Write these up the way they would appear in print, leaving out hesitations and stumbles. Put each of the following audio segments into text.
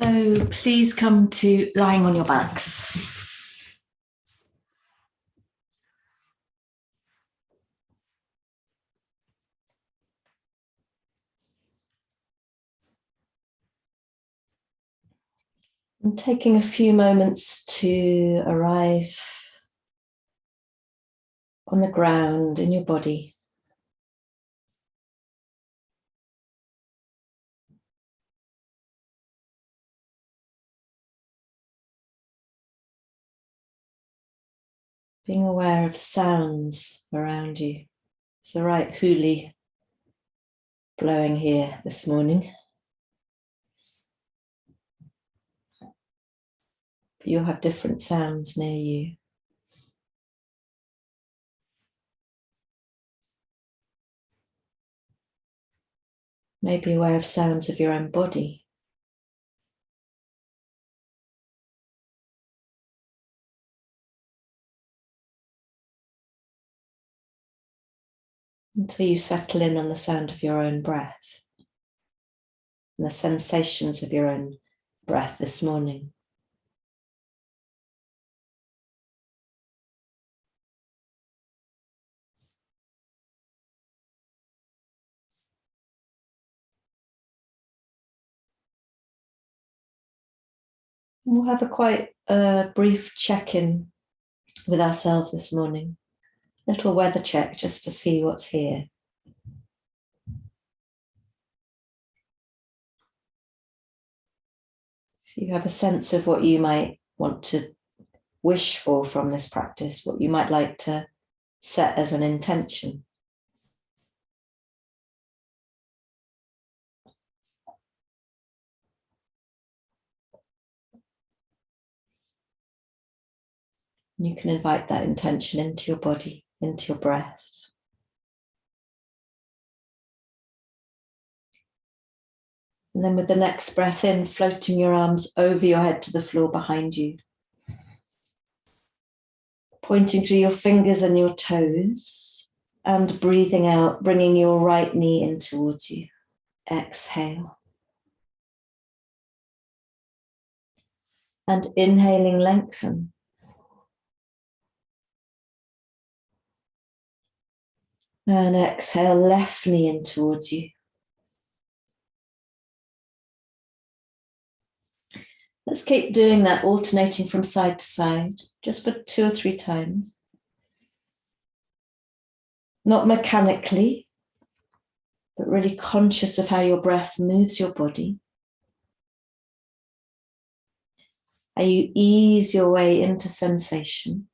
So please come to lying on your backs. And taking a few moments to arrive on the ground in your body. Being aware of sounds around you. It's the right hoolie blowing here this morning. But you'll have different sounds near you. Maybe aware of sounds of your own body. Until you settle in on the sound of your own breath and the sensations of your own breath this morning. We'll have a quite brief check-in with ourselves this morning. Little weather check just to see what's here. So you have a sense of what you might want to wish for from this practice, what you might like to set as an intention. You can invite that intention into your body, into your breath. And then with the next breath in, floating your arms over your head to the floor behind you. Pointing through your fingers and your toes and breathing out, bringing your right knee in towards you. Exhale. And inhaling, lengthen. And exhale, left knee in towards you. Let's keep doing that, alternating from side to side, just for 2 or 3 times. Not mechanically, but really conscious of how your breath moves your body. How you ease your way into sensation.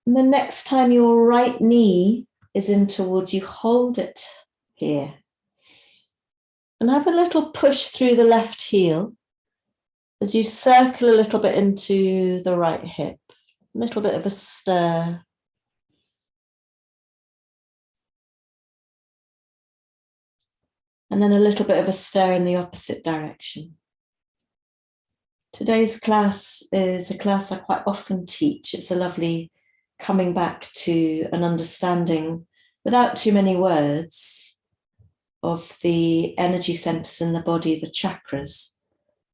And the next time your right knee is in towards you, hold it here. And have a little push through the left heel as you circle a little bit into the right hip. A little bit of a stir. And then a little bit of a stir in the opposite direction. Today's class is a class I quite often teach. It's a lovely coming back to an understanding, without too many words, of the energy centers in the body, the chakras,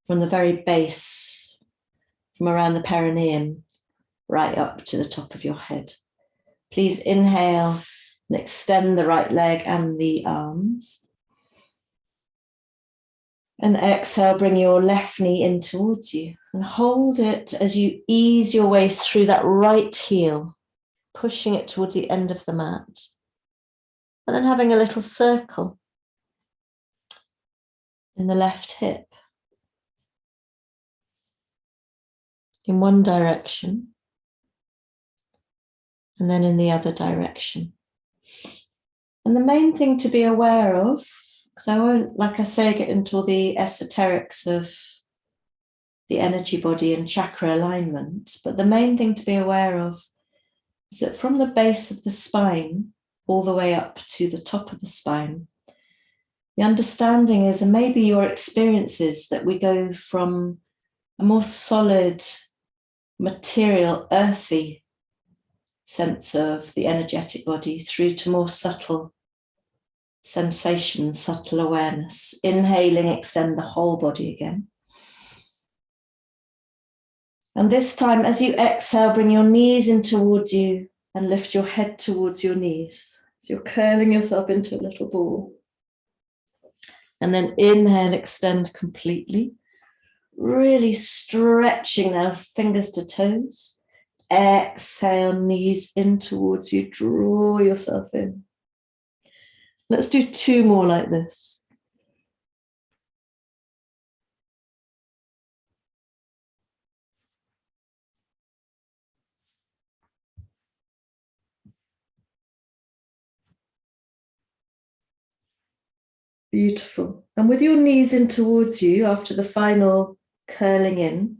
from the very base, from around the perineum, right up to the top of your head. Please inhale and extend the right leg and the arms. And exhale, bring your left knee in towards you and hold it as you ease your way through that right heel, pushing it towards the end of the mat. And then having a little circle in the left hip. In one direction and then in the other direction. And the main thing to be aware of, because I won't, like I say, get into all the esoterics of the energy body and chakra alignment, but the main thing to be aware of is that from the base of the spine all the way up to the top of the spine, the understanding is, and maybe your experiences, that we go from a more solid material, earthy sense of the energetic body through to more subtle sensation, subtle awareness. Inhaling, extend the whole body again. And this time, as you exhale, bring your knees in towards you and lift your head towards your knees. So you're curling yourself into a little ball. And then inhale, extend completely. Really stretching now, fingers to toes. Exhale, knees in towards you. Draw yourself in. Let's do 2 more like this. Beautiful. And with your knees in towards you, after the final curling in,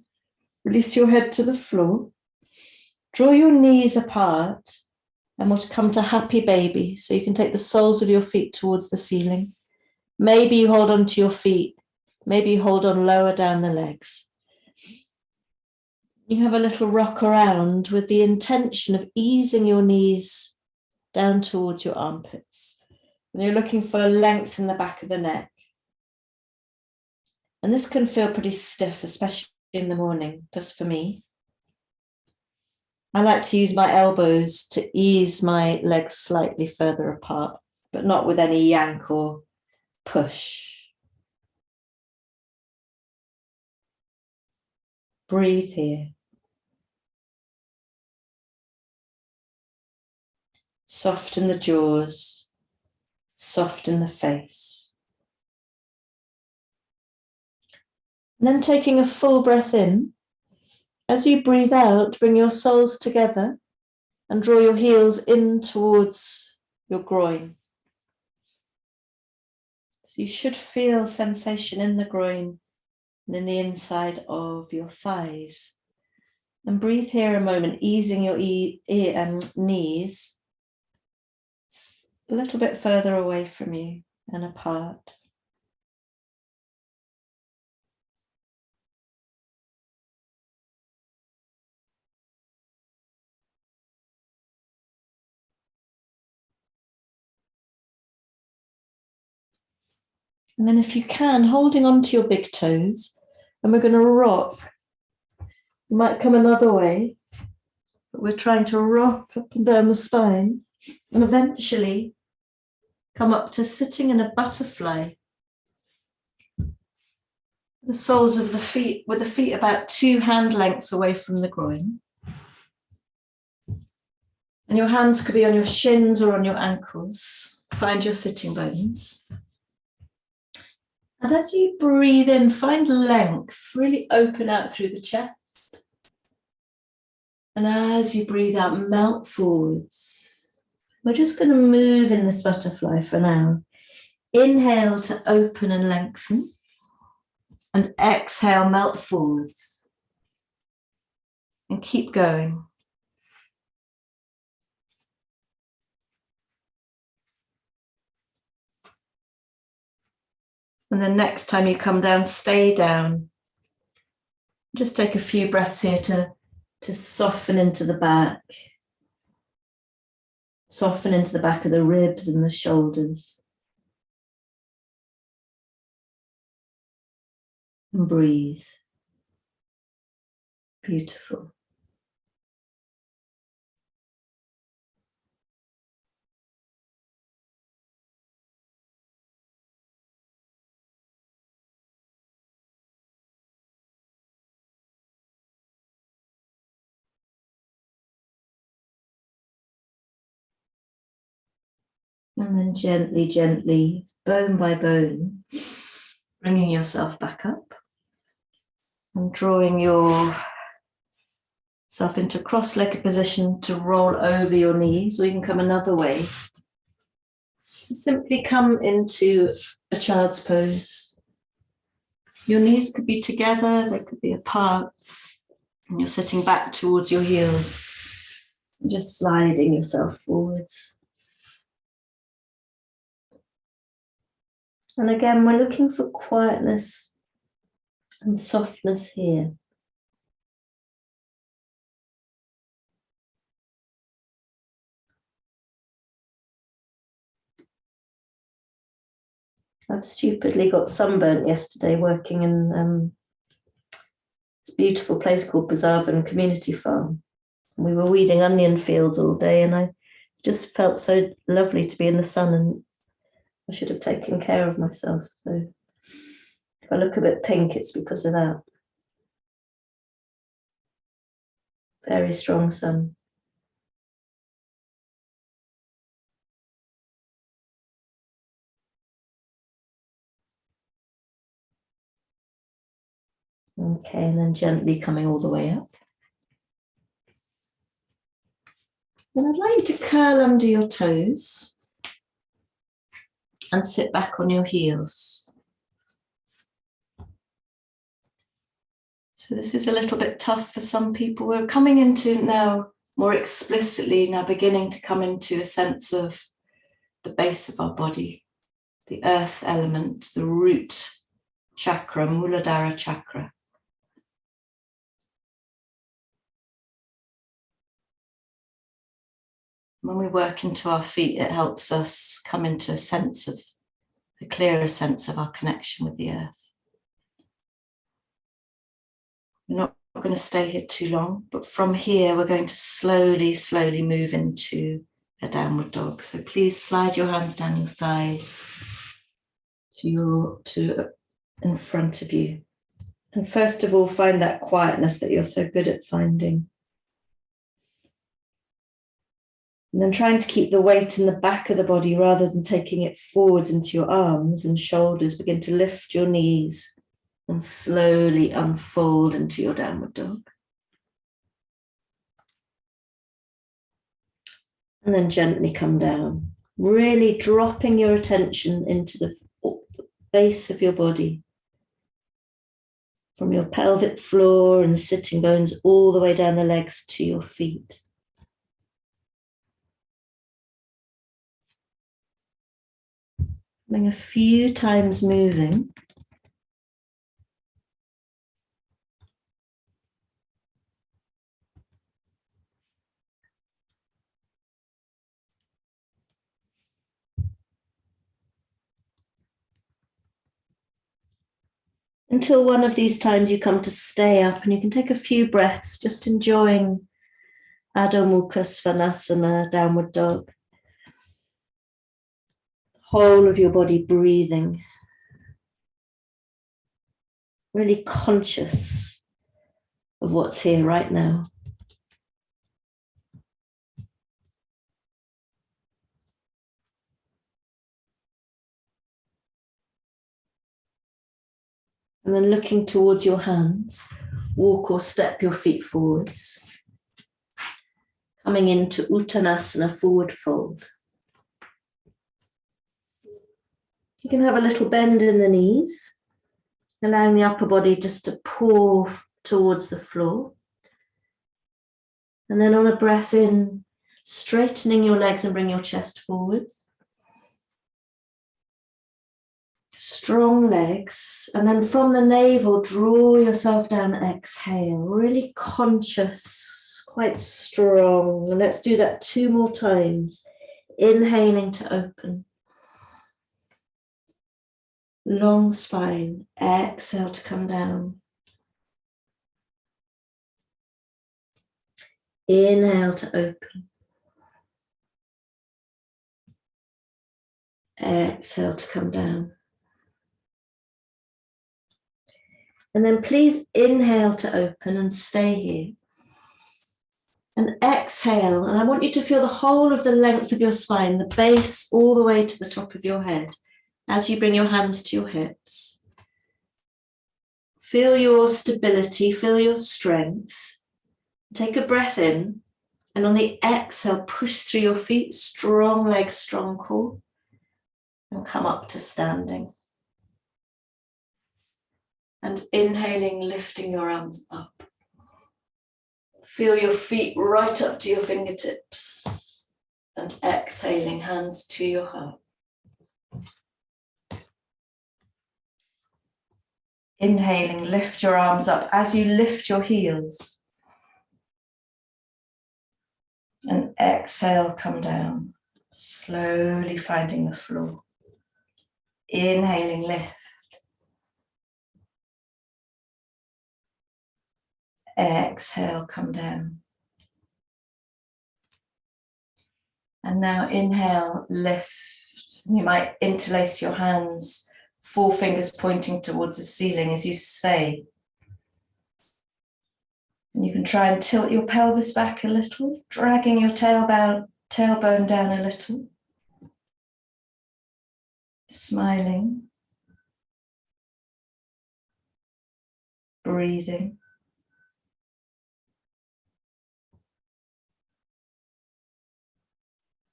release your head to the floor. Draw your knees apart and we'll come to happy baby. So you can take the soles of your feet towards the ceiling. Maybe you hold on to your feet. Maybe you hold on lower down the legs. You have a little rock around with the intention of easing your knees down towards your armpits. And you're looking for a length in the back of the neck. And this can feel pretty stiff, especially in the morning, just for me. I like to use my elbows to ease my legs slightly further apart, but not with any yank or push. Breathe here. Soften the jaws, soften the face. And then taking a full breath in, as you breathe out, bring your soles together and draw your heels in towards your groin. So you should feel sensation in the groin and in the inside of your thighs. And breathe here a moment, easing your knees a little bit further away from you and apart. And then if you can, holding on to your big toes, and we're going to rock. You might come another way, but we're trying to rock up and down the spine and eventually come up to sitting in a butterfly. The soles of the feet, with the feet about 2 hand lengths away from the groin. And your hands could be on your shins or on your ankles. Find your sitting bones. And as you breathe in, find length, really open out through the chest. And as you breathe out, melt forwards. We're just going to move in this butterfly for now. Inhale to open and lengthen. And exhale, melt forwards. And keep going. And the next time you come down, stay down. Just take a few breaths here to soften into the back. Soften into the back of the ribs and the shoulders. And breathe. Beautiful. And then gently, gently, bone by bone, bringing yourself back up and drawing yourself into cross-legged position to roll over your knees, or you can come another way. So simply come into a child's pose. Your knees could be together, they could be apart, and you're sitting back towards your heels, just sliding yourself forwards. And again, we're looking for quietness and softness here. I'd stupidly got sunburnt yesterday working in this beautiful place called Bazaarvan Community Farm. We were weeding onion fields all day, and I just felt so lovely to be in the sun, and I should have taken care of myself. So if I look a bit pink, it's because of that. Very strong sun. Okay, and then gently coming all the way up. And I'd like you to curl under your toes and sit back on your heels. So this is a little bit tough for some people. We're coming into now more explicitly, now beginning to come into a sense of the base of our body, the earth element, the root chakra, Muladhara chakra. When we work into our feet, it helps us come into a clearer sense of our connection with the earth. We're not going to stay here too long, but from here, we're going to slowly, slowly move into a downward dog. So please slide your hands down your thighs to in front of you. And first of all, find that quietness that you're so good at finding. And then trying to keep the weight in the back of the body rather than taking it forwards into your arms and shoulders. Begin to lift your knees and slowly unfold into your downward dog. And then gently come down, really dropping your attention into the base of your body, from your pelvic floor and sitting bones all the way down the legs to your feet. A few times moving. Until one of these times you come to stay up, and you can take a few breaths, just enjoying Adho Mukha Svanasana, downward dog. Whole of your body breathing. Really conscious of what's here right now. And then looking towards your hands, walk or step your feet forwards. Coming into Uttanasana, forward fold. You can have a little bend in the knees, allowing the upper body just to pour towards the floor. And then on a breath in, straightening your legs and bring your chest forwards. Strong legs, and then from the navel, draw yourself down, exhale, really conscious, quite strong. And let's do that 2 more times. Inhaling to open. Long spine, exhale to come down. Inhale to open. Exhale to come down. And then please inhale to open and stay here. And exhale, and I want you to feel the whole of the length of your spine, the base all the way to the top of your head, as you bring your hands to your hips. Feel your stability, feel your strength. Take a breath in, and on the exhale, push through your feet, strong legs, strong core, and come up to standing. And inhaling, lifting your arms up. Feel your feet right up to your fingertips. And exhaling, hands to your heart. Inhaling, lift your arms up as you lift your heels. And exhale, come down, slowly finding the floor. Inhaling, lift. Exhale, come down. And now inhale, lift. You might interlace your hands, 4 fingers pointing towards the ceiling as you stay. And you can try and tilt your pelvis back a little, dragging your tailbone down a little. Smiling. Breathing.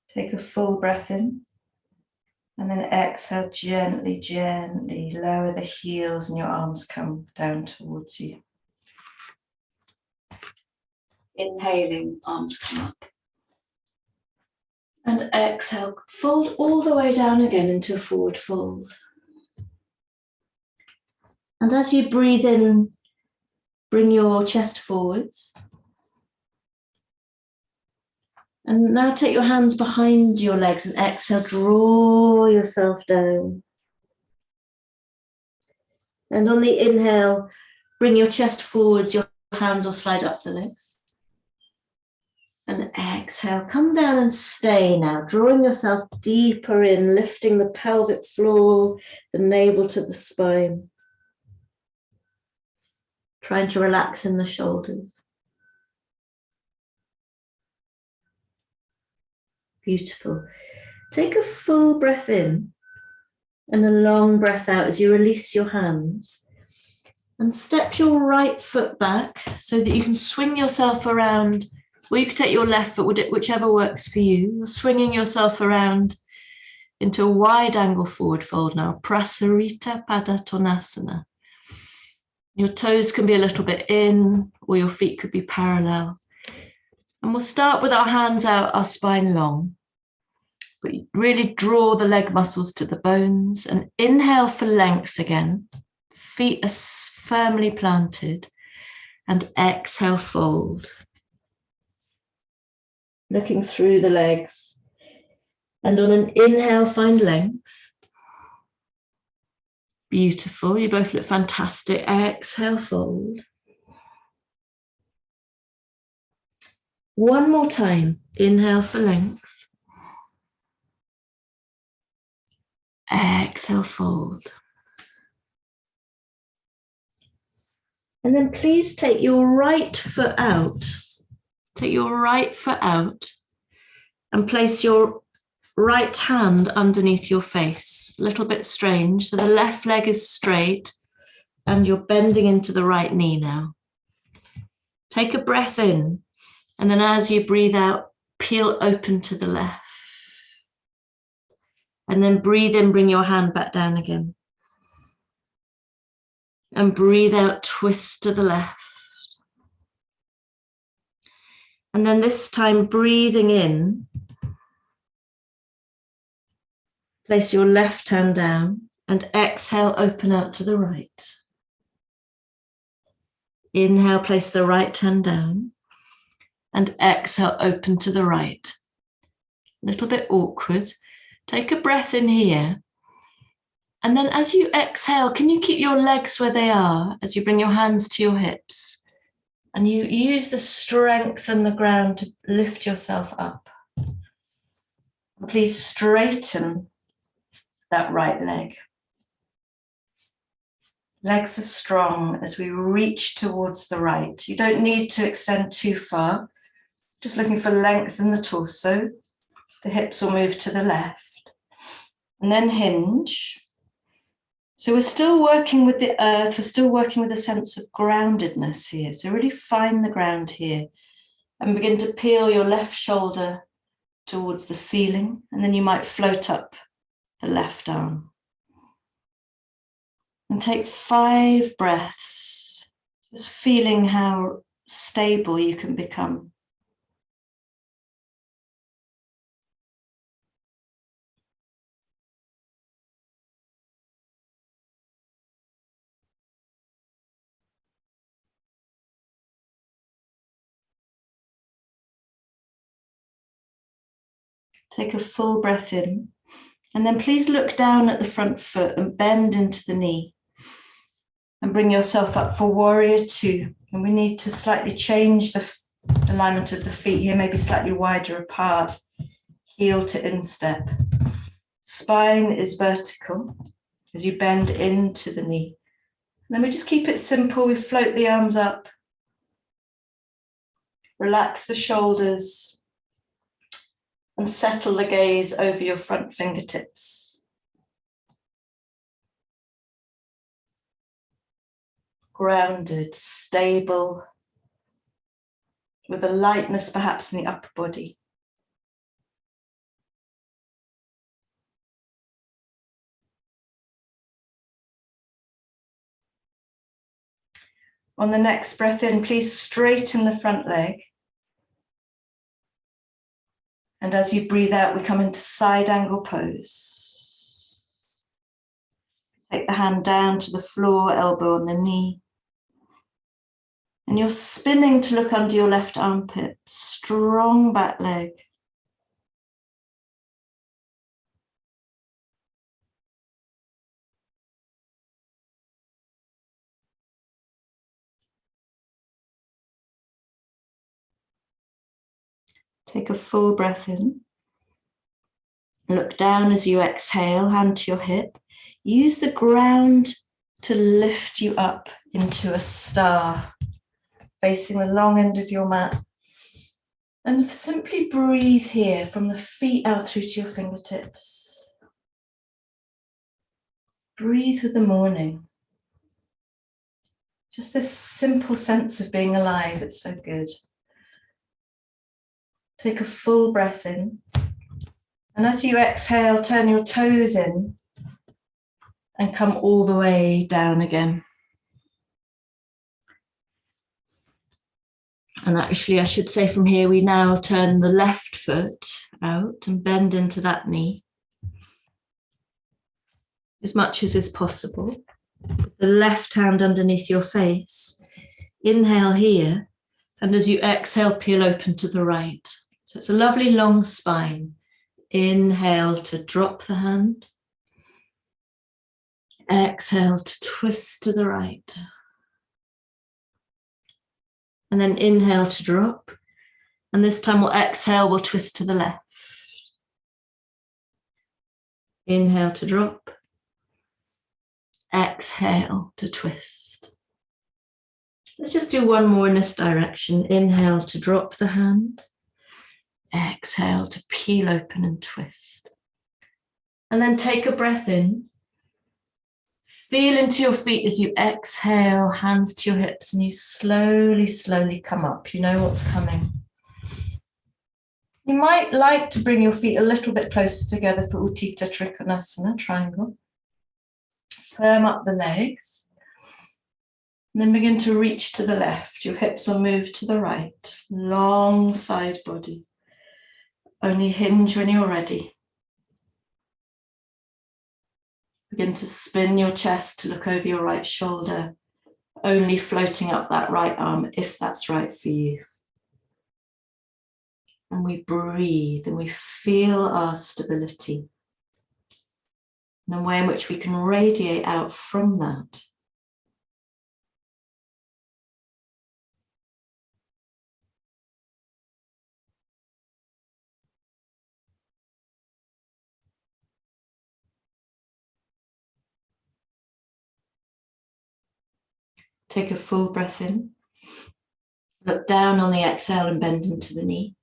Take a full breath in. And then exhale, gently, gently lower the heels and your arms come down towards you. Inhaling, arms come up. And exhale, fold all the way down again into a forward fold. And as you breathe in, bring your chest forwards. And now take your hands behind your legs and exhale, draw yourself down. And on the inhale, bring your chest forwards, your hands will slide up the legs. And exhale, come down and stay now, drawing yourself deeper in, lifting the pelvic floor, the navel to the spine. Trying to relax in the shoulders. Beautiful. Take a full breath in and a long breath out as you release your hands. And step your right foot back so that you can swing yourself around, or you can take your left foot, whichever works for you. You're swinging yourself around into a wide angle forward fold now, Prasarita Padottanasana. Your toes can be a little bit in, or your feet could be parallel. And we'll start with our hands out, our spine long. But really draw the leg muscles to the bones and inhale for length again. Feet are firmly planted. And exhale, fold. Looking through the legs. And on an inhale, find length. Beautiful. You both look fantastic. Exhale, fold. One more time. Inhale for length. Exhale, fold. And then please take your right foot out. Take your right foot out and place your right hand underneath your face. A little bit strange. So the left leg is straight and you're bending into the right knee now. Take a breath in, and then as you breathe out, peel open to the left. And then breathe in, bring your hand back down again. And breathe out, twist to the left. And then this time, breathing in, place your left hand down and exhale, open out to the right. Inhale, place the right hand down and exhale, open to the right. A little bit awkward. Take a breath in here. And then as you exhale, can you keep your legs where they are as you bring your hands to your hips? And you use the strength and the ground to lift yourself up. Please straighten that right leg. Legs are strong as we reach towards the right. You don't need to extend too far. Just looking for length in the torso. The hips will move to the left. And then hinge. So we're still working with the earth. We're still working with a sense of groundedness here. So really find the ground here. And begin to peel your left shoulder towards the ceiling. And then you might float up the left arm. And take 5 breaths, just feeling how stable you can become. Take a full breath in And then please look down at the front foot and bend into the knee. And bring yourself up for warrior two. And we need to slightly change the alignment of the feet here, maybe slightly wider apart, heel to instep. Spine is vertical as you bend into the knee. And then we just keep it simple. We float the arms up, relax the shoulders, and settle the gaze over your front fingertips. Grounded, stable, with a lightness perhaps in the upper body. On the next breath in, please straighten the front leg. And as you breathe out, we come into side angle pose. Take the hand down to the floor, elbow on the knee. And you're spinning to look under your left armpit, strong back leg. Take a full breath in. Look down as you exhale, hand to your hip. Use the ground to lift you up into a star, facing the long end of your mat. And simply breathe here from the feet out through to your fingertips. Breathe with the morning. Just this simple sense of being alive, it's so good. Take a full breath in. And as you exhale, turn your toes in and come all the way down again. And actually, I should say from here, we now turn the left foot out and bend into that knee as much as is possible. The left hand underneath your face. Inhale here, and as you exhale, peel open to the right. So it's a lovely long spine. Inhale to drop the hand. Exhale to twist to the right. And then inhale to drop. And this time we'll exhale, we'll twist to the left. Inhale to drop. Exhale to twist. Let's just do one more in this direction. Inhale to drop the hand. Exhale to peel open and twist. And then take a breath in. Feel into your feet as you exhale, hands to your hips, and you slowly, slowly come up. You know what's coming. You might like to bring your feet a little bit closer together for Utthita Trikonasana, triangle. Firm up the legs. And then begin to reach to the left. Your hips will move to the right. Long side body. Only hinge when you're ready. Begin to spin your chest to look over your right shoulder, only floating up that right arm if that's right for you. And we breathe and we feel our stability. And the way in which we can radiate out from that. Take a full breath in. Look down on the exhale and bend into the knee.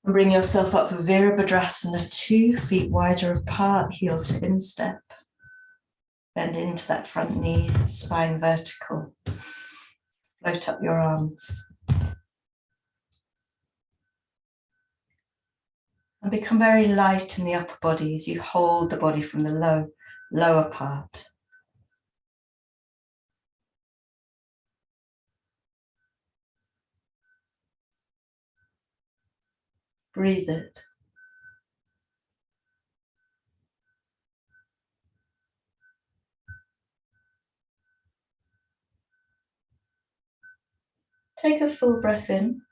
And bring yourself up for Virabhadrasana, 2 feet wider apart, heel to instep. Bend into that front knee, spine vertical. Float up your arms. And become very light in the upper body as you hold the body from the lower part. Breathe it. Take a full breath in.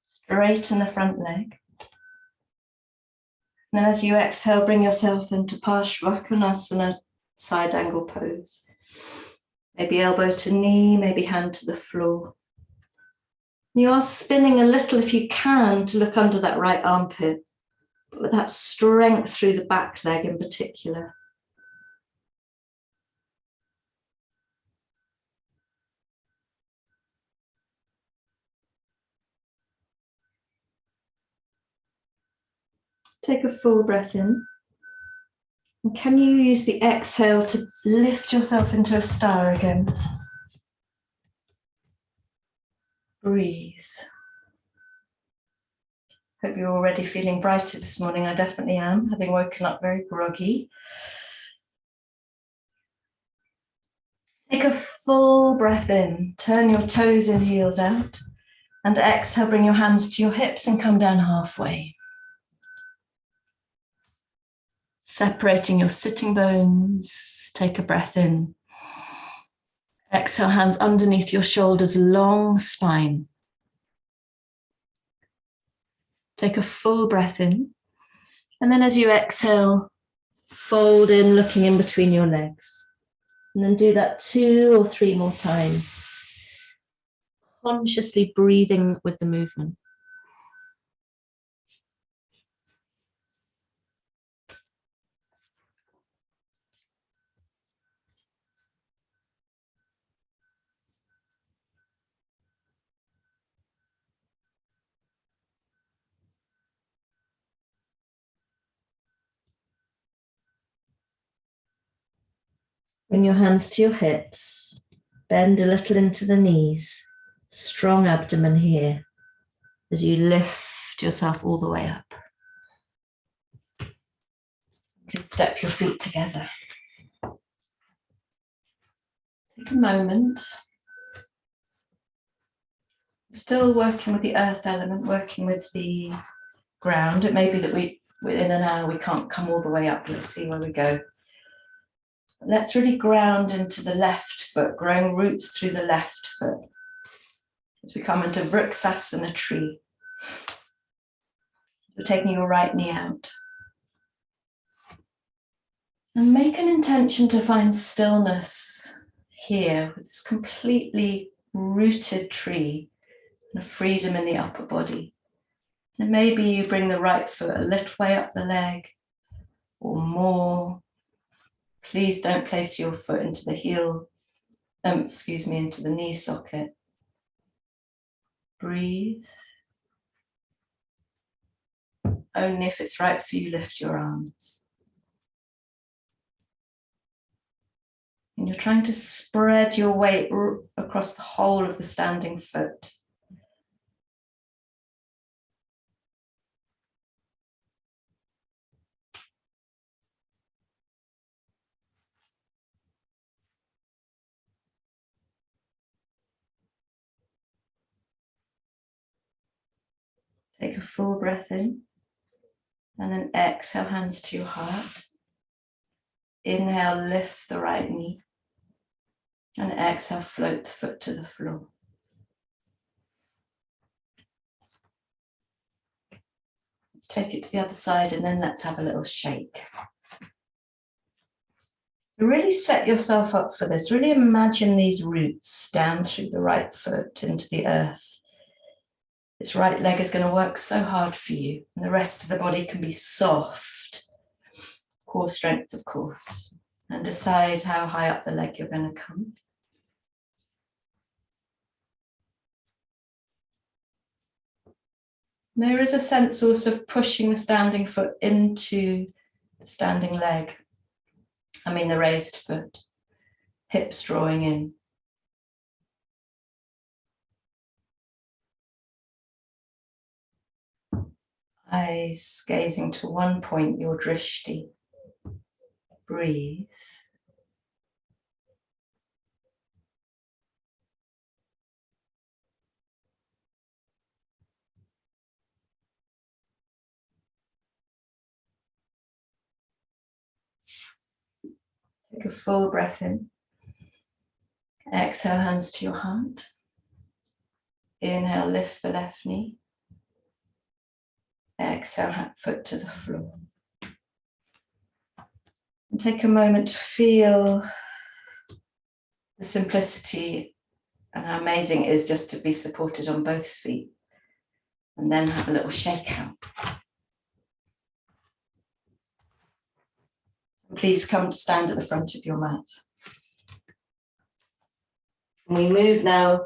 Straighten the front leg. And as you exhale, bring yourself into Parsvakonasana, side angle pose. Maybe elbow to knee, maybe hand to the floor. You are spinning a little if you can to look under that right armpit, but with that strength through the back leg in particular. Take a full breath in. And can you use the exhale to lift yourself into a star again? Breathe. Hope you're already feeling brighter this morning. I definitely am, having woken up very groggy. Take a full breath in. Turn your toes and heels out. And exhale, bring your hands to your hips and come down halfway. Separating your sitting bones. Take a breath in. Exhale, hands underneath your shoulders, long spine. Take a full breath in. And then as you exhale, fold in, looking in between your legs. And then do that 2 or 3 more times. Consciously breathing with the movement. Bring your hands to your hips, bend a little into the knees, strong abdomen here as you lift yourself all the way up. You can step your feet together. Take a moment. Still working with the earth element, working with the ground. It may be that within an hour we can't come all the way up. Let's see where we go. Let's really ground into the left foot, growing roots through the left foot. As we come into Vrksasana tree. You're taking your right knee out. And make an intention to find stillness here with this completely rooted tree and a freedom in the upper body. And maybe you bring the right foot a little way up the leg or more. Please don't place your foot into the heel, into the knee socket. Breathe. Only if it's right for you, lift your arms. And you're trying to spread your weight across the whole of the standing foot. Take a full breath in, and then exhale, hands to your heart. Inhale, lift the right knee, and exhale, float the foot to the floor. Let's take it to the other side, and then let's have a little shake. So really set yourself up for this. Really imagine these roots down through the right foot into the earth. This right leg is going to work so hard for you, and the rest of the body can be soft. Core strength, of course. And decide how high up the leg you're going to come. There is a sense also of pushing the standing foot into the standing leg. The raised foot. Hips drawing in. Eyes gazing to one point, your drishti. Breathe. Take a full breath in. Exhale, hands to your heart. Inhale, lift the left knee. Exhale, foot to the floor. And take a moment to feel the simplicity and how amazing it is just to be supported on both feet. And then have a little shake out. Please come to stand at the front of your mat. And we move now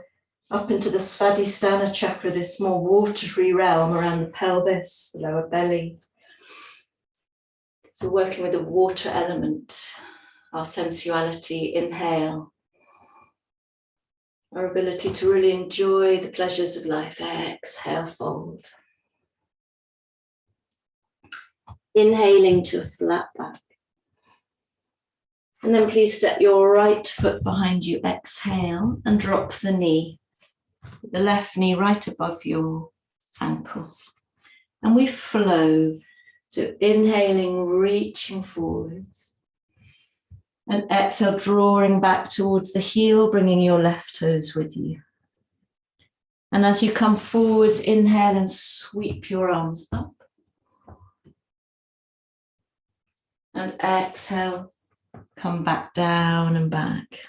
up into the Svadhisthana chakra, this more watery realm around the pelvis, the lower belly. So we're working with the water element, our sensuality, inhale. Our ability to really enjoy the pleasures of life, exhale, fold. Inhaling to a flat back. And then please step your right foot behind you, exhale, and drop the knee. The left knee right above your ankle. And we flow. So inhaling, reaching forwards. And exhale, drawing back towards the heel, bringing your left toes with you. And as you come forwards, inhale and sweep your arms up. And exhale, come back down and back.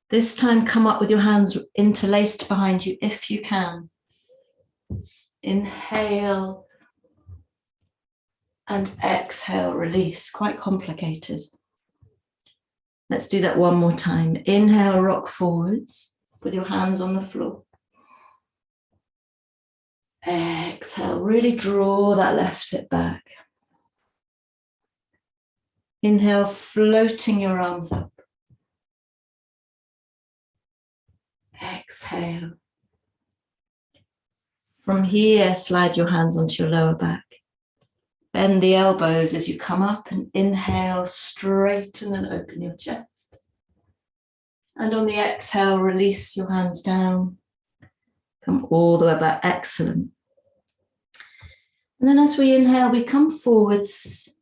This time, come up with your hands interlaced behind you if you can. Inhale and exhale, release. Quite complicated. Let's do that one more time. Inhale, rock forwards with your hands on the floor. Exhale, really draw that left hip back. Inhale, floating your arms up. Exhale. From here, slide your hands onto your lower back. Bend the elbows as you come up and inhale, straighten and open your chest. And on the exhale, release your hands down. Come all the way back, excellent. And then as we inhale, we come forwards.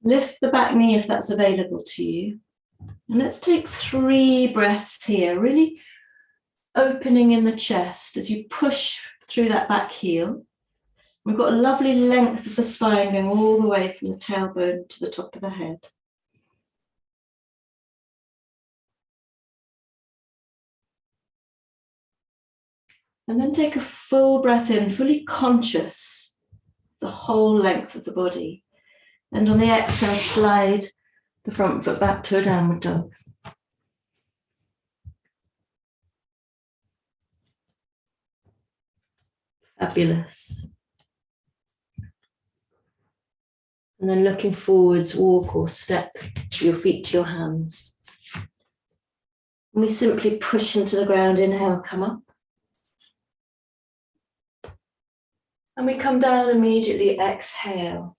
Lift the back knee if that's available to you. And let's take 3 breaths here, really opening in the chest as you push through that back heel. We've got a lovely length of the spine going all the way from the tailbone to the top of the head. And then take a full breath in, fully conscious, the whole length of the body. And on the exhale, slide the front foot back to a downward dog. Fabulous. And then looking forwards, walk or step your feet to your hands. And we simply push into the ground, inhale, come up. And we come down immediately, exhale.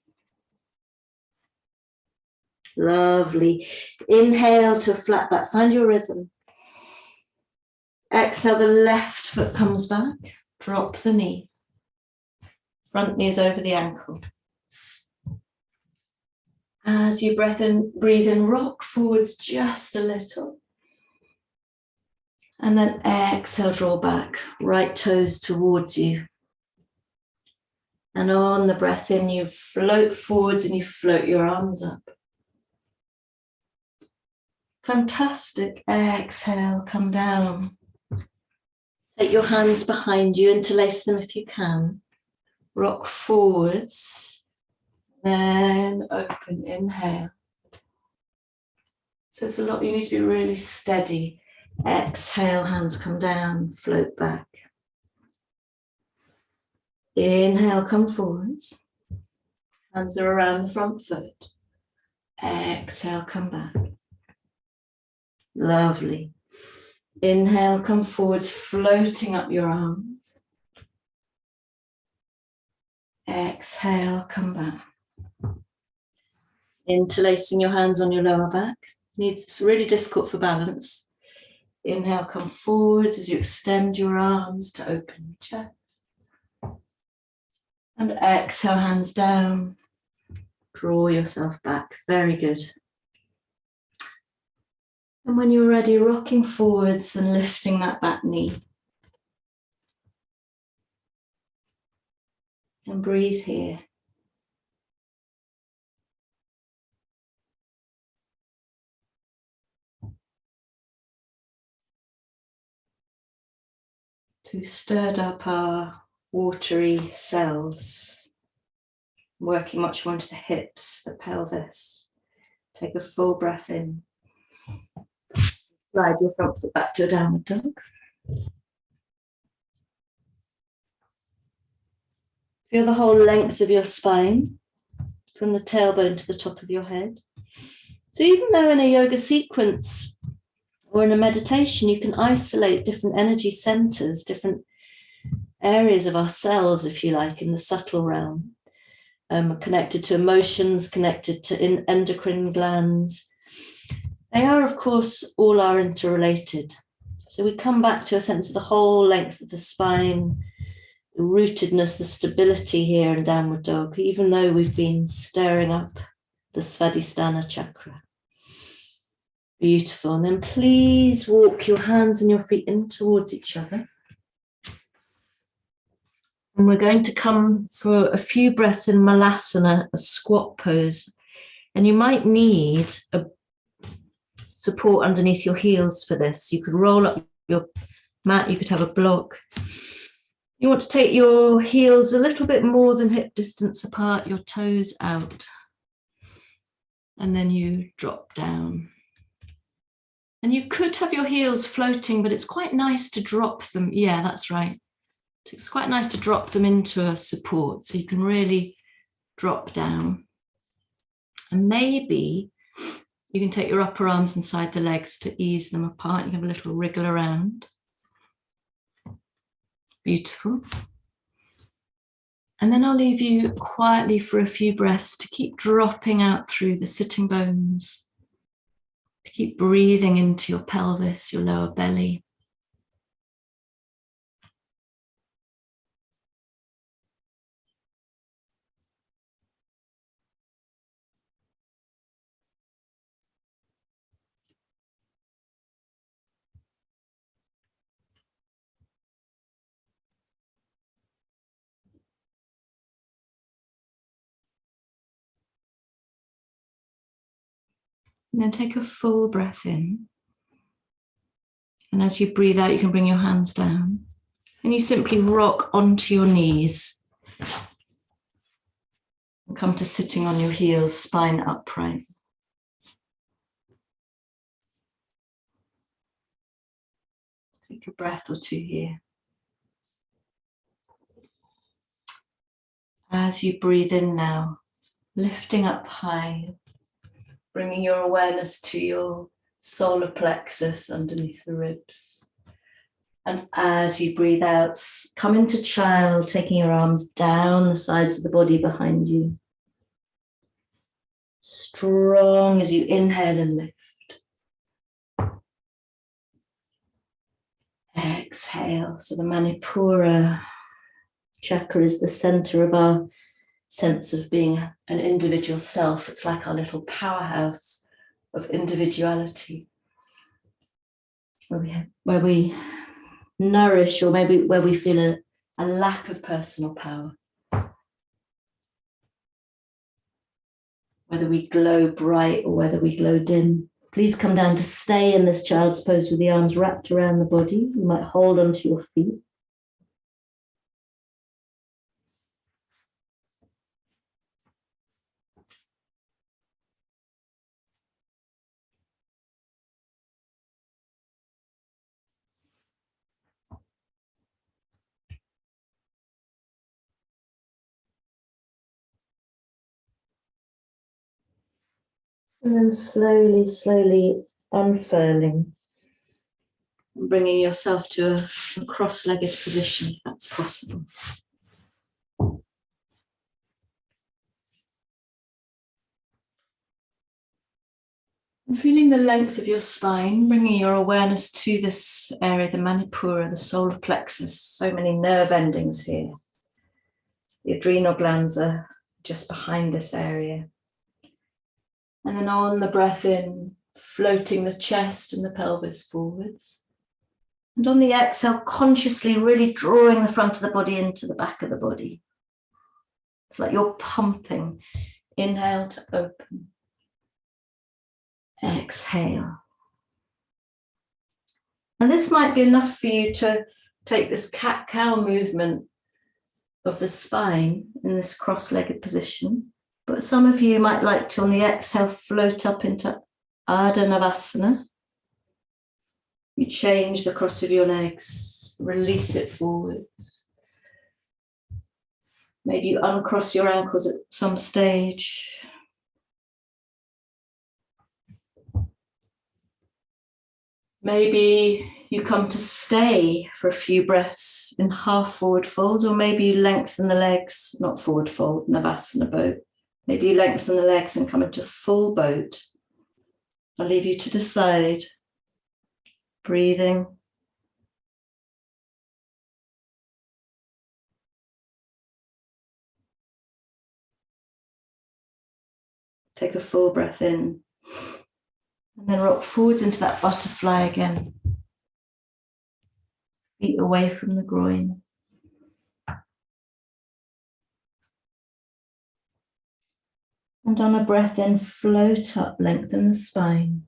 Lovely. Inhale to a flat back, find your rhythm. Exhale, the left foot comes back, drop the knee. Front knee is over the ankle. As you breathe in, rock forwards just a little. And then exhale, draw back, right toes towards you. And on the breath in, you float forwards and you float your arms up. Fantastic. Exhale, come down. Take your hands behind you, interlace them if you can. Rock forwards. Then open, inhale. So it's a lot, you need to be really steady. Exhale, hands come down, float back. Inhale, come forwards. Hands are around the front foot. Exhale, come back. Lovely. Inhale, come forwards, floating up your arms. Exhale, come back. Interlacing your hands on your lower back. It's really difficult for balance. Inhale, come forwards as you extend your arms to open your chest. And exhale, hands down. Draw yourself back. Very good. And when you're ready, rocking forwards and lifting that back knee. And breathe here. So we've stirred up our watery cells, working much more into the hips, the pelvis. Take a full breath in. Slide your front foot back to a downward dog. Feel the whole length of your spine, from the tailbone to the top of your head. So even though in a yoga sequence or in a meditation, you can isolate different energy centers, different areas of ourselves, if you like, in the subtle realm, connected to emotions, connected to endocrine glands. They are, of course, all are interrelated. So we come back to a sense of the whole length of the spine, the rootedness, the stability here in downward dog, even though we've been stirring up the Svadhisthana chakra. Beautiful. And then please walk your hands and your feet in towards each other. And we're going to come for a few breaths in Malasana, a squat pose. And you might need a support underneath your heels for this. You could roll up your mat, you could have a block. You want to take your heels a little bit more than hip distance apart, your toes out. And then you drop down. And you could have your heels floating, but it's quite nice to drop them. Yeah, that's right. It's quite nice to drop them into a support so you can really drop down. And maybe you can take your upper arms inside the legs to ease them apart. You can have a little wriggle around. Beautiful. And then I'll leave you quietly for a few breaths to keep dropping out through the sitting bones, to keep breathing into your pelvis, your lower belly. And then take a full breath in. And as you breathe out, you can bring your hands down. And you simply rock onto your knees. And come to sitting on your heels, spine upright. Take a breath or two here. As you breathe in now, lifting up high, bringing your awareness to your solar plexus underneath the ribs. And as you breathe out, come into child, taking your arms down the sides of the body behind you. Strong as you inhale and lift. Exhale. So the Manipura chakra is the center of our sense of being an individual self. It's like our little powerhouse of individuality, where we nourish, or maybe where we feel a lack of personal power. Whether we glow bright or whether we glow dim. Please come down to stay in this child's pose with the arms wrapped around the body. You might hold onto your feet. And then slowly, slowly unfurling. And bringing yourself to a cross-legged position, if that's possible. And feeling the length of your spine, bringing your awareness to this area, the Manipura, the solar plexus. So many nerve endings here. The adrenal glands are just behind this area. And then on the breath in, floating the chest and the pelvis forwards. And on the exhale, consciously really drawing the front of the body into the back of the body. It's like you're pumping. Inhale to open. Exhale. And this might be enough for you to take this cat-cow movement of the spine in this cross-legged position. But some of you might like to, on the exhale, float up into Ardha Navasana. You change the cross of your legs, release it forwards. Maybe you uncross your ankles at some stage. Maybe you come to stay for a few breaths in half forward fold, or maybe you lengthen the legs, not forward fold, Navasana boat. Maybe you lengthen the legs and come into full boat. I'll leave you to decide. Breathing. Take a full breath in. And then rock forwards into that butterfly again. Feet away from the groin. And on a breath in, float up, lengthen the spine.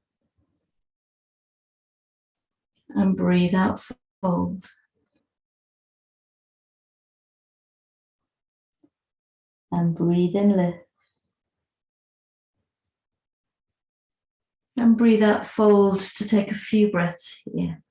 And breathe out, fold. And breathe in, lift. And breathe out, fold, to take a few breaths here.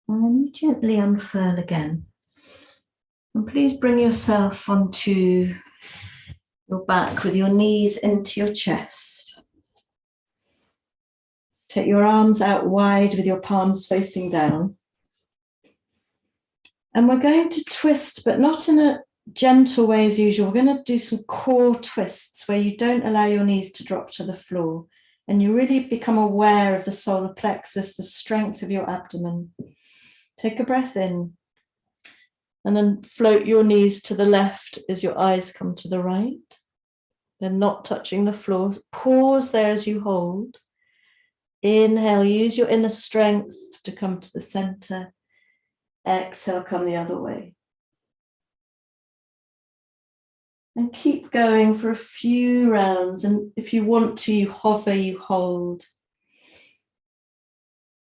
And then you gently unfurl again. And please bring yourself onto your back with your knees into your chest. Take your arms out wide with your palms facing down. And we're going to twist, but not in a gentle way as usual. We're going to do some core twists where you don't allow your knees to drop to the floor. And you really become aware of the solar plexus, the strength of your abdomen. Take a breath in. And then float your knees to the left as your eyes come to the right. They're not touching the floor. Pause there as you hold. Inhale, use your inner strength to come to the center. Exhale, come the other way. And keep going for a few rounds. And if you want to, you hover, you hold.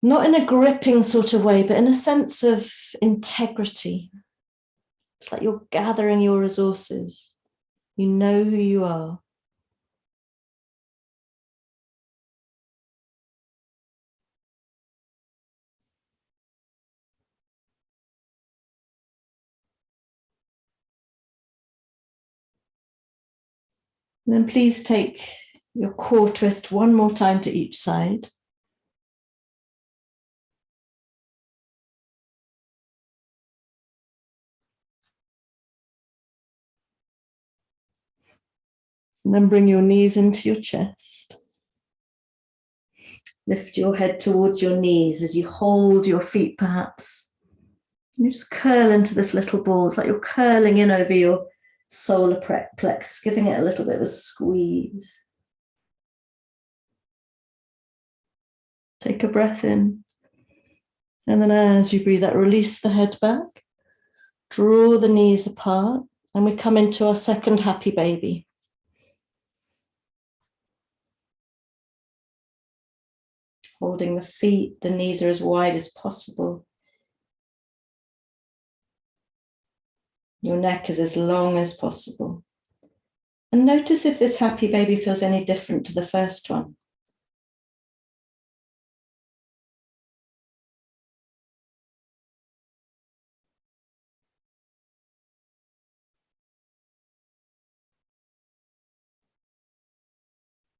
Not in a gripping sort of way, but in a sense of integrity. It's like you're gathering your resources. You know who you are. And then please take your core twist one more time to each side. And then bring your knees into your chest. Lift your head towards your knees as you hold your feet perhaps. And you just curl into this little ball. It's like you're curling in over your solar plexus, giving it a little bit of a squeeze. Take a breath in. And then as you breathe out, release the head back. Draw the knees apart. And we come into our second happy baby. Holding the feet, the knees are as wide as possible. Your neck is as long as possible. And notice if this happy baby feels any different to the first one.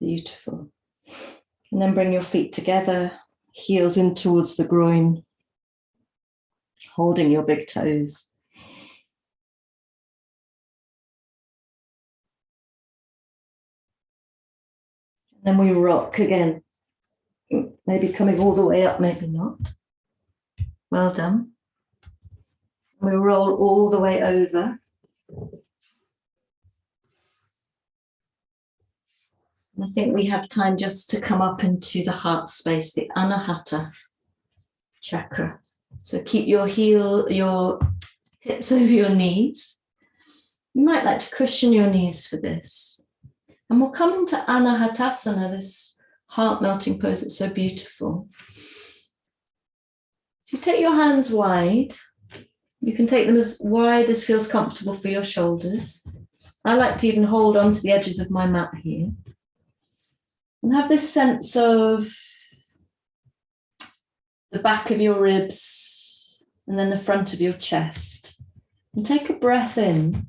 Beautiful. And then bring your feet together, heels in towards the groin, holding your big toes. Then we rock again. Maybe coming all the way up, maybe not. Well done. We roll all the way over. I think we have time just to come up into the heart space, the Anahata chakra. So keep your hips over your knees. You might like to cushion your knees for this. And we'll come into Anahatasana, this heart-melting pose that's so beautiful. So you take your hands wide. You can take them as wide as feels comfortable for your shoulders. I like to even hold on to the edges of my mat here. And have this sense of the back of your ribs and then the front of your chest. And take a breath in.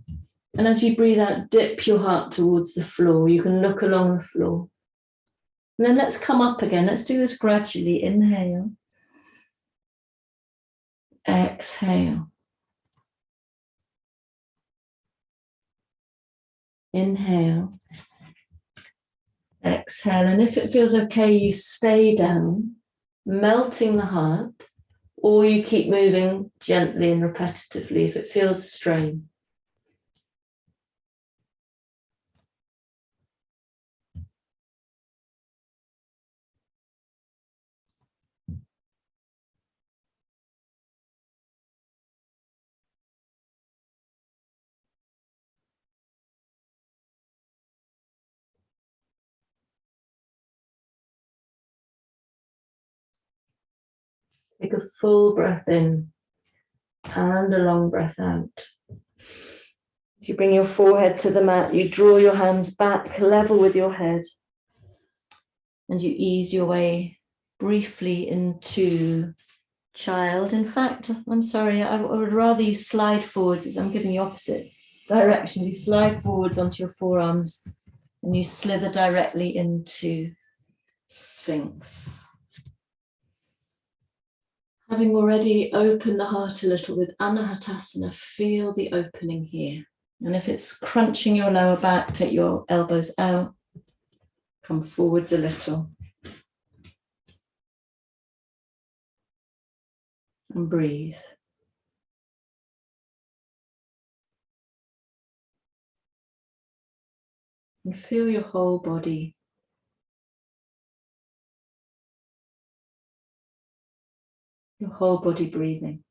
And as you breathe out, dip your heart towards the floor. You can look along the floor. And then let's come up again. Let's do this gradually. Inhale. Exhale. Inhale. Exhale. And if it feels okay, you stay down, melting the heart, or you keep moving gently and repetitively if it feels a strain. Take a full breath in and a long breath out. As you bring your forehead to the mat, you draw your hands back, level with your head, and you ease your way briefly into child. In fact, I'm sorry, I would rather you slide forwards, as I'm giving you opposite directions. You slide forwards onto your forearms and you slither directly into Sphinx. Having already opened the heart a little with Anahatasana, feel the opening here. And if it's crunching your lower back, take your elbows out, come forwards a little. And breathe. And feel your whole body. Your whole body breathing.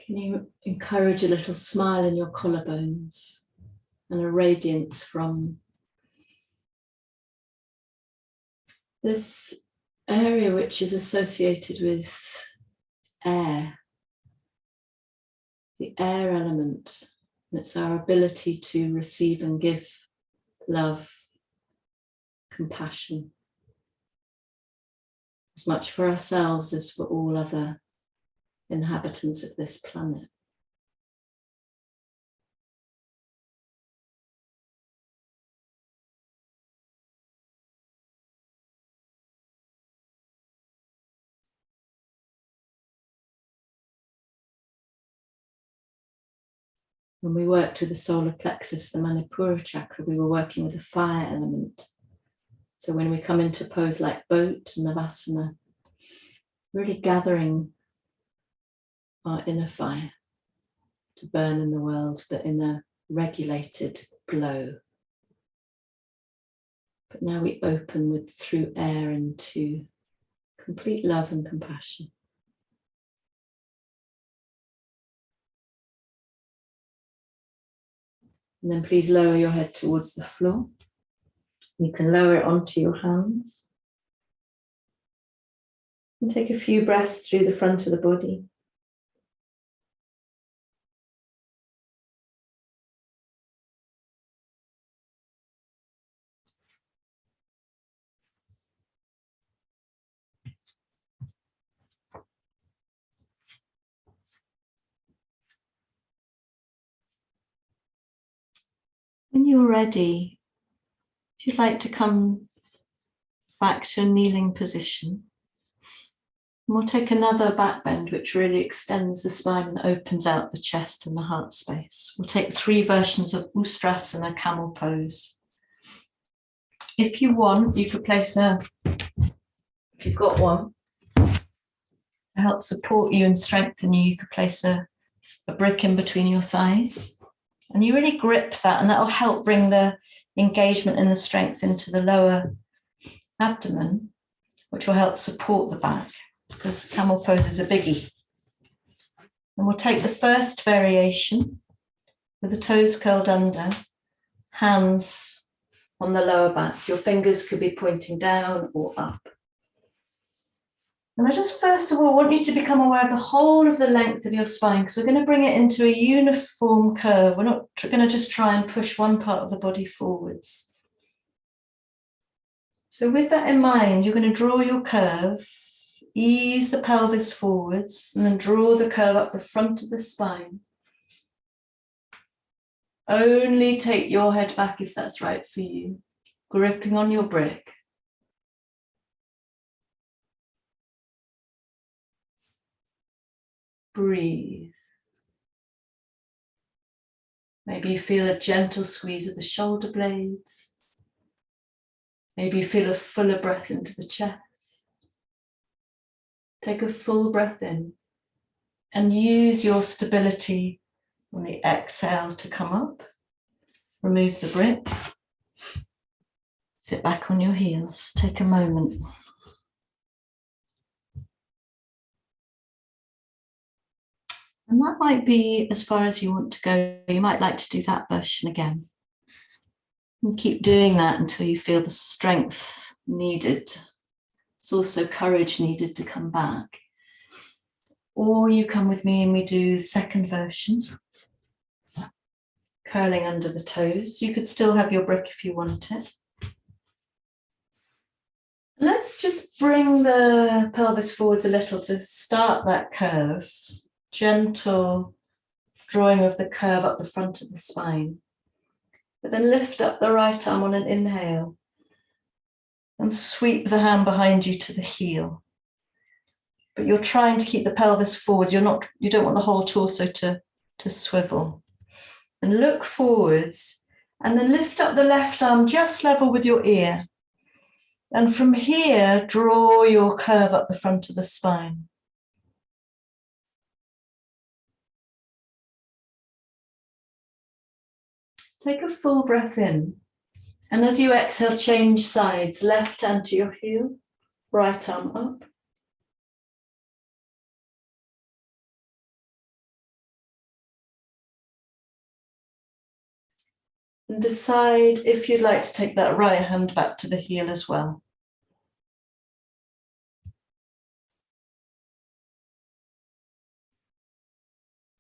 Can you encourage a little smile in your collarbones and a radiance from this area which is associated with air, the air element. And it's our ability to receive and give love, compassion, as much for ourselves as for all other inhabitants of this planet. When we worked with the solar plexus, the Manipura chakra, we were working with the fire element. So when we come into pose like boat and Navasana, really gathering our inner fire to burn in the world, but in a regulated glow. But now we open with through air into complete love and compassion. And then please lower your head towards the floor. You can lower it onto your hands. And take a few breaths through the front of the body. When you're ready, if you'd like to come back to a kneeling position, And we'll take another back bend, which really extends the spine and opens out the chest and the heart space. We'll take 3 versions of Ustrasana, camel pose. If you want, you could place if you've got one, to help support you and strengthen you, you could place a brick in between your thighs. And you really grip that, and that'll help bring the engagement and the strength into the lower abdomen, which will help support the back, because camel pose is a biggie. And we'll take the first variation with the toes curled under, hands on the lower back. Your fingers could be pointing down or up. And I just first of all want you to become aware of the whole of the length of your spine, because we're going to bring it into a uniform curve. We're not going to just try and push one part of the body forwards. So with that in mind, you're going to draw your curve, ease the pelvis forwards, and then draw the curve up the front of the spine. Only take your head back if that's right for you, gripping on your brick. Breathe. Maybe you feel a gentle squeeze of the shoulder blades. Maybe you feel a fuller breath into the chest. Take a full breath in and use your stability on the exhale to come up. Remove the brick. Sit back on your heels. Take a moment. And that might be as far as you want to go. You might like to do that version again. And keep doing that until you feel the strength needed. There's also courage needed to come back. Or you come with me and we do the second version. Curling under the toes. You could still have your brick if you want it. Let's just bring the pelvis forwards a little to start that curve. Gentle drawing of the curve up the front of the spine. But then lift up the right arm on an inhale and sweep the hand behind you to the heel. But you're trying to keep the pelvis forward. You don't want the whole torso to swivel. And look forwards and then lift up the left arm just level with your ear. And from here, draw your curve up the front of the spine. Take a full breath in. And as you exhale, change sides. Left hand to your heel, right arm up. And decide if you'd like to take that right hand back to the heel as well.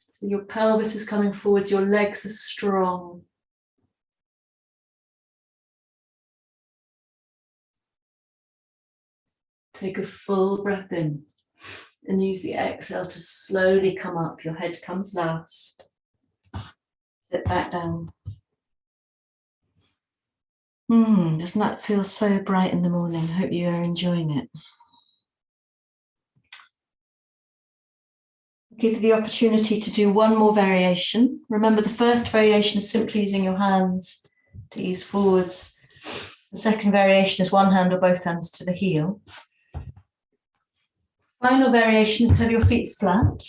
So your pelvis is coming forwards, your legs are strong. Take a full breath in and use the exhale to slowly come up. Your head comes last. Sit back down. Doesn't that feel so bright in the morning? Hope you are enjoying it. Give you the opportunity to do one more variation. Remember, the first variation is simply using your hands to ease forwards. The second variation is one hand or both hands to the heel. Final variation is to have your feet flat.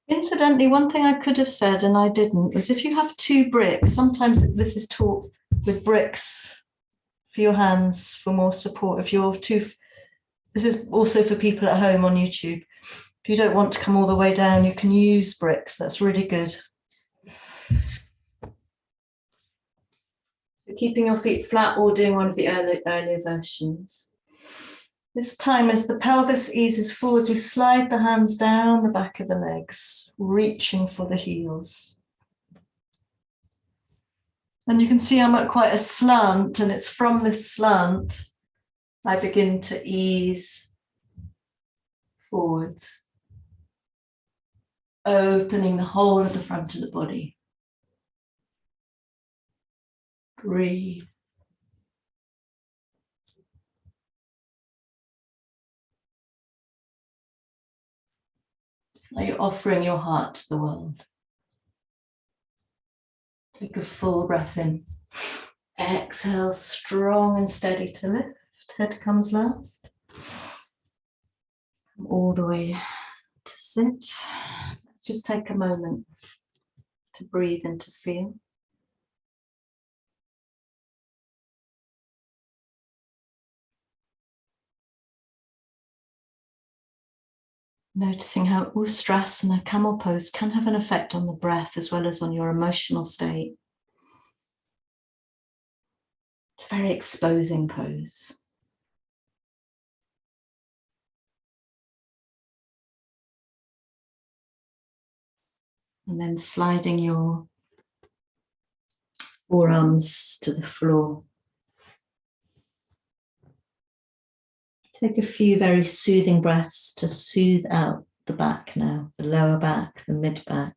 Incidentally, one thing I could have said and I didn't was if you have 2 bricks, sometimes this is taught with bricks for your hands for more support. If you're this is also for people at home on YouTube. If you don't want to come all the way down, you can use bricks. That's really good. So keeping your feet flat or doing one of the earlier versions. This time as the pelvis eases forwards, we slide the hands down the back of the legs, reaching for the heels. And you can see I'm at quite a slant, and it's from this slant I begin to ease forwards, opening the whole of the front of the body. Breathe. Are you offering your heart to the world? Take a full breath in. Exhale, strong and steady to lift. Head comes last. All the way to sit. Just take a moment to breathe and to feel. Noticing how Ustrasana, camel pose, can have an effect on the breath as well as on your emotional state. It's a very exposing pose. And then sliding your forearms to the floor. Take a few very soothing breaths to soothe out the back now, the lower back, the mid back.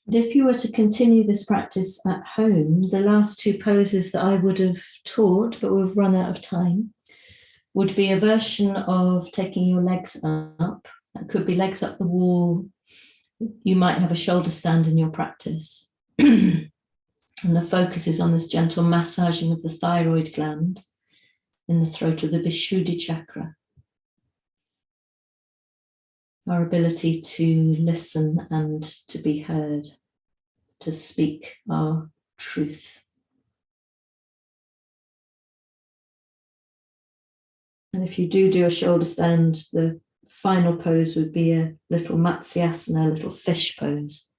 And if you were to continue this practice at home, the last two poses that I would have taught, but we've run out of time, would be a version of taking your legs up. That could be legs up the wall. You might have a shoulder stand in your practice. And the focus is on this gentle massaging of the thyroid gland in the throat of the Vishuddhi chakra. Our ability to listen and to be heard, to speak our truth. And if you do a shoulder stand, the final pose would be a little Matsyasana, a little fish pose.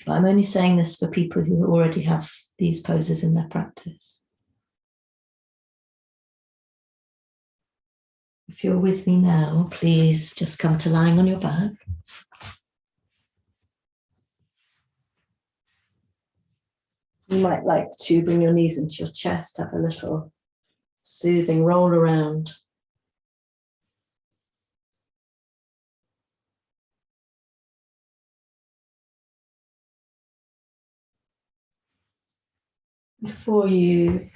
But I'm only saying this for people who already have these poses in their practice. If you're with me now, please just come to lying on your back. You might like to bring your knees into your chest, have a little soothing roll around. Before you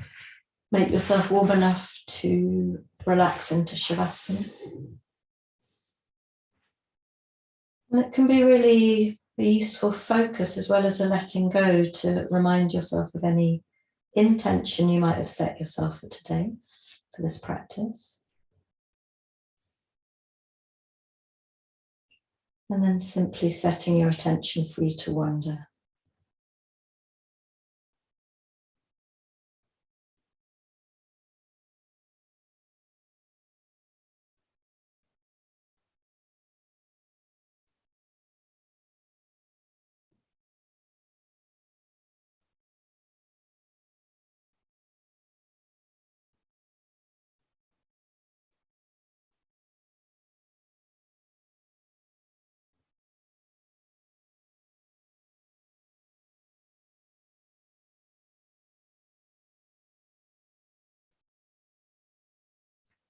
make yourself warm enough to relax into Shavasana. And it can be really a useful focus as well as a letting go to remind yourself of any intention you might have set yourself for today, for this practice. And then simply setting your attention free to wander.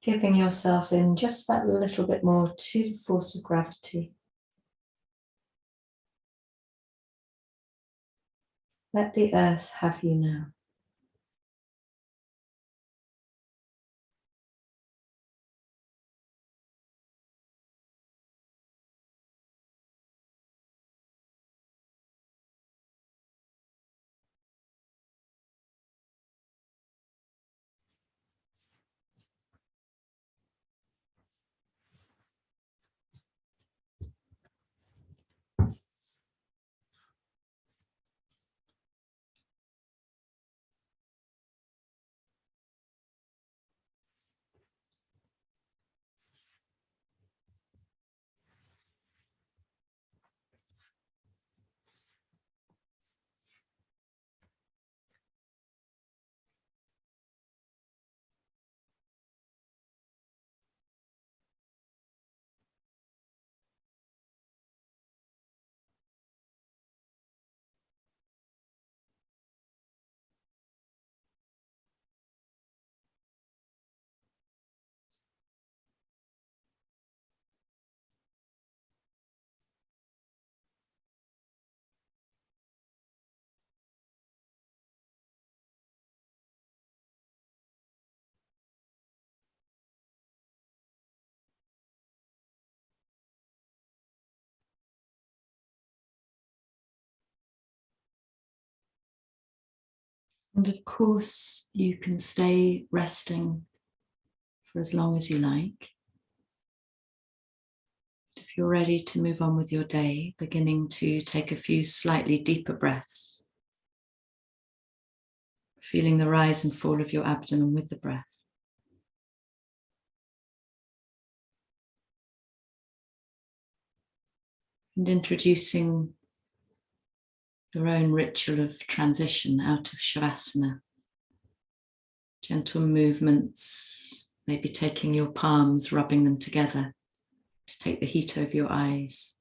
Giving yourself in just that little bit more to the force of gravity. Let the earth have you now. And of course, you can stay resting for as long as you like. If you're ready to move on with your day, beginning to take a few slightly deeper breaths, feeling the rise and fall of your abdomen with the breath. And introducing your own ritual of transition out of Shavasana. Gentle movements, maybe taking your palms, rubbing them together to take the heat over your eyes.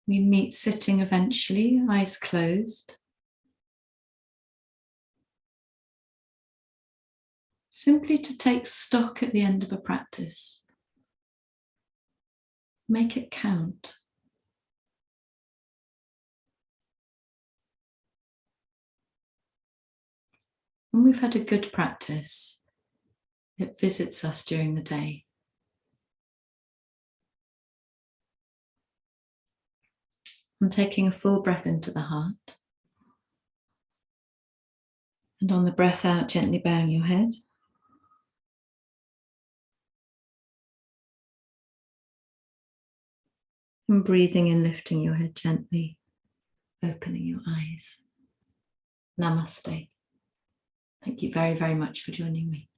We meet sitting eventually, eyes closed. Simply to take stock at the end of a practice. Make it count. When we've had a good practice, it visits us during the day. And taking a full breath into the heart. And on the breath out, gently bowing your head. And breathing in, lifting your head gently, opening your eyes. Namaste. Thank you very, very much for joining me.